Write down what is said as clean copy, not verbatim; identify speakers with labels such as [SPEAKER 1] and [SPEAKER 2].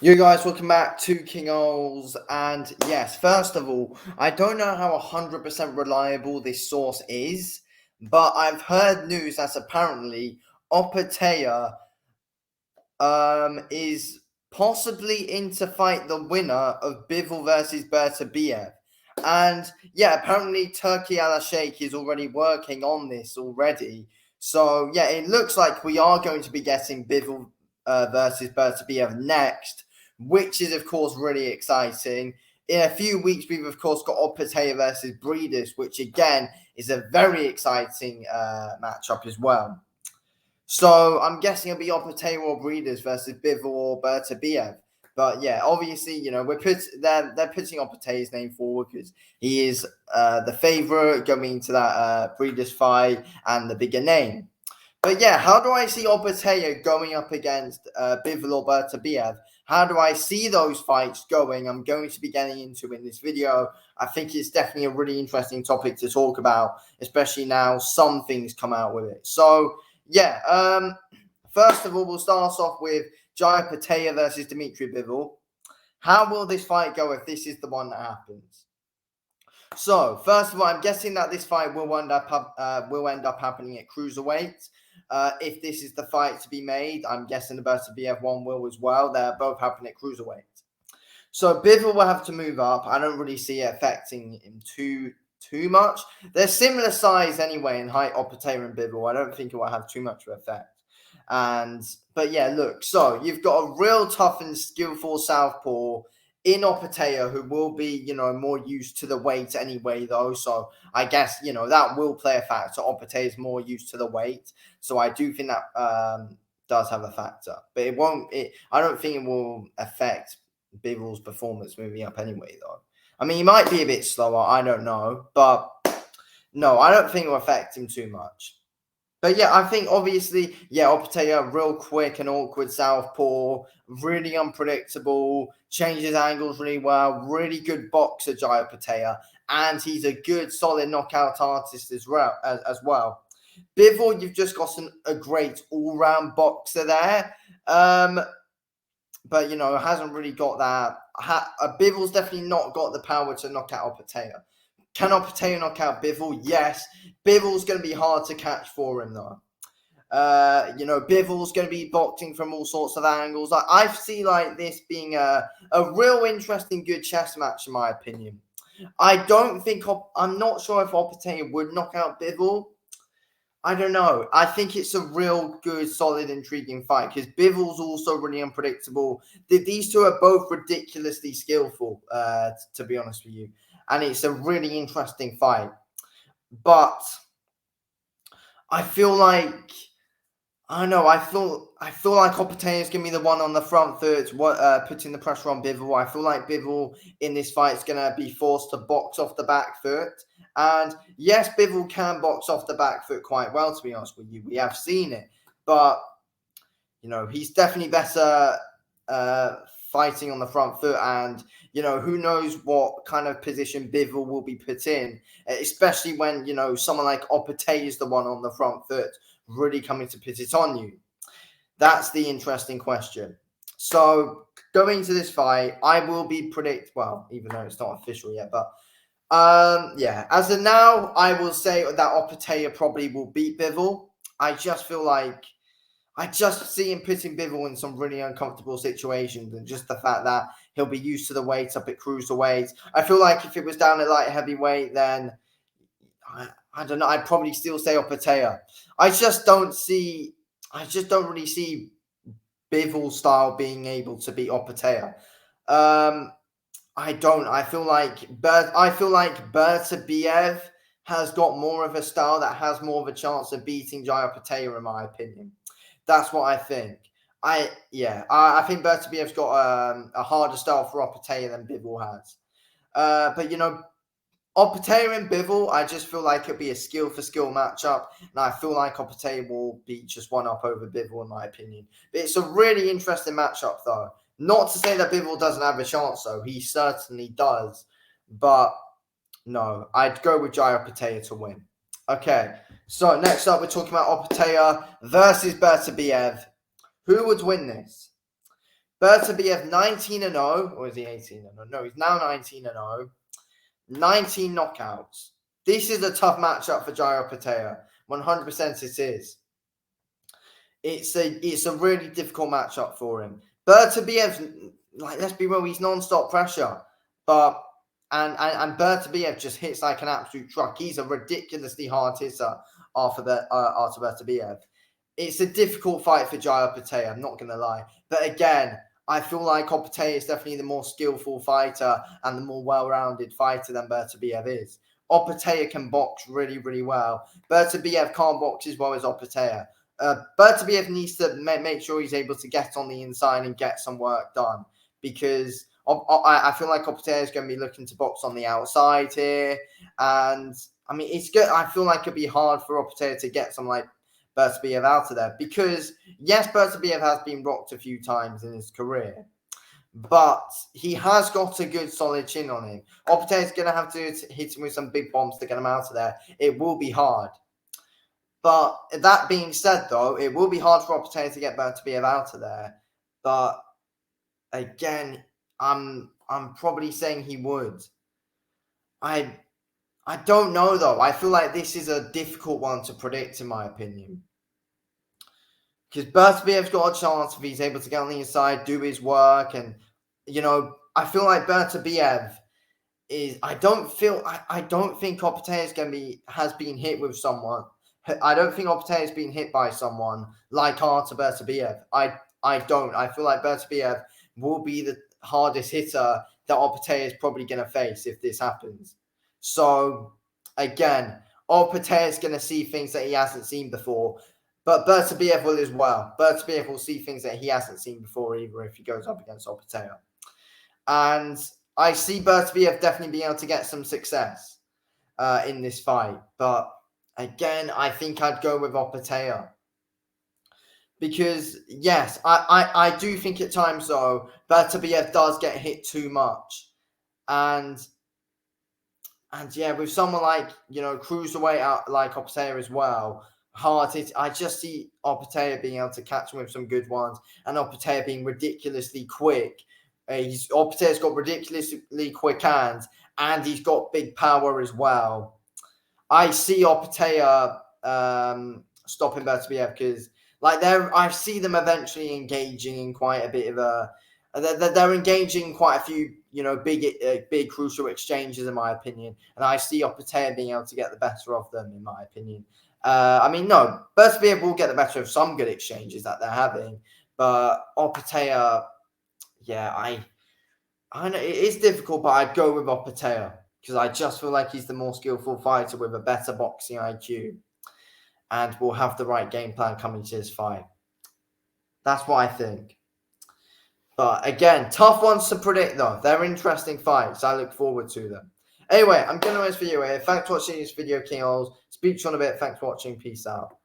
[SPEAKER 1] You guys, welcome back to King Ols. And yes, first of all, I don't know how 100% reliable this source is, but I've heard news that apparently Opetaia is possibly in to fight the winner of Bivol versus Beterbiev. And yeah, apparently Turkey Al Sheikh is already working on this already. So yeah, it looks like we are going to be getting Bivol versus Beterbiev next, which is of course really exciting. In a few weeks, we've of course got Opetaia versus Breeders, which again is a very exciting matchup as well. So I'm guessing it'll be Opetaia or Breeders versus Bivol or Beterbiev. But yeah, obviously, they're putting Opetaia's name forward because he is the favourite going into that Breeders fight and the bigger name. But yeah, how do I see Opetaia going up against Bivol or Beterbiev? How do I see those fights going? I'm going to be getting into in this video. I think it's definitely a really interesting topic to talk about, especially now some things come out with it. So yeah, first of all, we'll start us off with Jai Opetaia versus Dmitry Bivol. How will this fight go if this is the one that happens? So, first of all, I'm guessing that this fight will end up happening at cruiserweight. If this is the fight to be made, I'm guessing the Beterbiev one will as well. They're both happening at cruiserweight. So Bivol will have to move up. I don't really see it affecting him too much. They're similar size anyway in height, Opetaia and Bivol. I don't think it will have too much of an effect. But yeah, look. So you've got a real tough and skillful southpaw in Opetaia who will be, more used to the weight anyway, though. So I guess that will play a factor. Opetaia is more used to the weight, so I do think that does have a factor. But it won't. I don't think it will affect Bivol's performance moving up anyway, though. I mean, he might be a bit slower. I don't know, but no, I don't think it will affect him too much. But yeah, I think obviously, Opetaia, real quick and awkward southpaw, really unpredictable, changes angles really well, really good boxer, Jai Opetaia, and he's a good, solid knockout artist as well. Bivol, you've just got a great all-round boxer there. But hasn't really got that. Bivol's definitely not got the power to knock out Opetaia. Can Opetaia knock out Bivol? Yes. Bivol's going to be hard to catch for him, though. Bivol's going to be boxing from all sorts of angles. I see like this being a real interesting, good chess match, in my opinion. I'm not sure if Opetaia would knock out Bivol. I don't know. I think it's a real good, solid, intriguing fight because Bivol's also really unpredictable. These two are both ridiculously skillful, to be honest with you. And it's a really interesting fight. But I feel like I don't know. I feel like Opetaia is gonna be the one on the front foot, putting the pressure on Bivol. I feel like Bivol in this fight is gonna be forced to box off the back foot. And yes, Bivol can box off the back foot quite well. To be honest with you, we have seen it, but he's definitely better fighting on the front foot. And who knows what kind of position Bivol will be put in, especially when someone like Opetaia is the one on the front foot really coming to put it on you. That's the interesting question. So going to this fight, I will be even though it's not official yet, but as of now, I will say that Opetaia probably will beat Bivol. I just see him putting Bivol in some really uncomfortable situations, and just the fact that he'll be used to the weight up at cruiserweight. I feel like if it was down at light heavyweight, then I don't know. I'd probably still say Opetaia. I just don't really see Bivol style being able to beat Opetaia. I don't. I feel like Beterbiev has got more of a style that has more of a chance of beating Jai Opetaia, in my opinion. That's what I think. I think Beterbiev's got a harder style for Opetaia than Bivol has. But Opetaia and Bivol, I just feel like it'll be a skill for skill matchup, and I feel like Opetaia will be just one up over Bivol, in my opinion. But it's a really interesting matchup, though. Not to say that Bivol doesn't have a chance, though. He certainly does. But no, I'd go with Jai Opetaia to win. Okay, so next up, we're talking about Opetaia versus Beterbiev. Who would win this? Beterbiev 19-0, or is he 18-0? No, he's now 19-0. 19 knockouts. This is a tough matchup for Jai Opetaia. 100% it is. It's a really difficult matchup for him. Beterbiev, like, let's be real, he's non-stop pressure. But and Beterbiev just hits like an absolute truck. He's a ridiculously hard hitter after Beterbiev. It's a difficult fight for Jai Opetaia, I'm not going to lie. But again, I feel like Opetaia is definitely the more skillful fighter and the more well-rounded fighter than Beterbiev is. Opetaia can box really, really well. Beterbiev can't box as well as Opetaia. Beterbiev needs to make sure he's able to get on the inside and get some work done, because I feel like Opetaia is going to be looking to box on the outside here. And I mean, it's good. I feel like it'd be hard for Opetaia to get some like Beterbiev out of there, because yes, Beterbiev has been rocked a few times in his career, but he has got a good solid chin on him. Opetaia is going to have to hit him with some big bombs to get him out of there. It will be hard. But that being said, though, it will be hard for Opetaia to get Beterbiev out of there. But again, I'm probably saying he would. I don't know, though. I feel like this is a difficult one to predict, in my opinion. Because Beterbiev's got a chance if he's able to get on the inside, do his work. And, you know, I feel like Beterbiev is... I don't think Opetaia has been hit with someone. I don't think Opetaia has been hit by someone like Artur Beterbiev. I don't. I feel like Beterbiev will be the hardest hitter that Opetaia is probably going to face if this happens. So, again, Opetaia is going to see things that he hasn't seen before. But Beterbiev will as well. Beterbiev will see things that he hasn't seen before either if he goes up against Opetaia. And I see Beterbiev definitely being able to get some success in this fight. But again, I think I'd go with Opetaia. Because, yes, I do think at times, though, Beterbiev does get hit too much. And yeah, with someone like, you know, cruiserweight out like Opetaia as well, hard hit. I just see Opetaia being able to catch him with some good ones, and Opetaia being ridiculously quick. Opetaia's got ridiculously quick hands, and he's got big power as well. I see Opetaia stopping Beterbiev because, like, I see them eventually engaging in quite a bit of a. They're engaging in quite a few, you know, big crucial exchanges, in my opinion, and I see Opetaia being able to get the better of them, in my opinion. I mean, no, Beterbiev will get the better of some good exchanges that they're having, but Opetaia, yeah, I know it is difficult, but I'd go with Opetaia because I just feel like he's the more skillful fighter with a better boxing IQ, and will have the right game plan coming to his fight. That's what I think. But again, tough ones to predict, though. They're interesting fights. I look forward to them. Anyway, I'm going to end this video here. Thanks for watching this video, King Ols. Speak to you in a bit. Thanks for watching. Peace out.